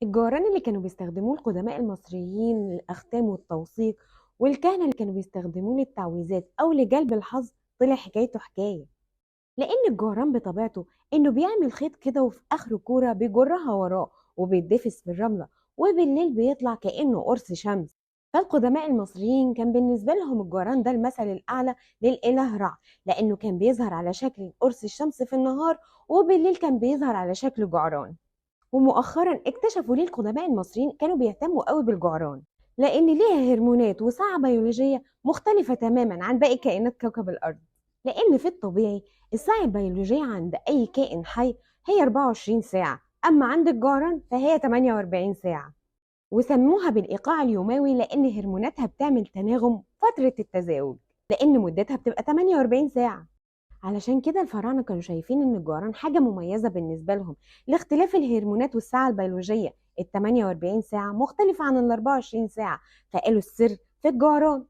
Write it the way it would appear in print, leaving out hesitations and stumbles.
الجعران اللي كانوا بيستخدموه القدماء المصريين للأختام والتوثيق، والكهنة اللي كانوا بيستخدموه للتعويذات أو لجلب الحظ، طلع حكايته حكاية. لأن الجعران بطبيعته إنه بيعمل خيط كده وفي آخره كورة بيجرها وراه وبيتدفس في الرملة، وبالليل بيطلع كأنه قرص شمس. فالقدماء المصريين كان بالنسبة لهم الجعران ده المثل الأعلى للإله رع، لأنه كان بيظهر على شكل قرص الشمس في النهار، وبالليل كان بيظهر على شكل جعران. ومؤخرا اكتشفوا ليه القدماء المصريين كانوا بيهتموا قوي بالجعران، لأن ليها هرمونات وساعة بيولوجية مختلفة تماما عن باقي كائنات كوكب الأرض. لأن في الطبيعي الساعة البيولوجية عند أي كائن حي هي 24 ساعة، أما عند الجعران فهي 48 ساعة. وسموها بالإيقاع اليوموي لأن هرموناتها بتعمل تناغم فترة التزاوج، لأن مدتها بتبقى 48 ساعة. علشان كده الفراعنة كانوا شايفين إن الجعران حاجة مميزة بالنسبة لهم، لاختلاف الهرمونات والساعة البيولوجية. ال 48 ساعة مختلفة عن ال 24 ساعة، فقالوا السر في الجعران.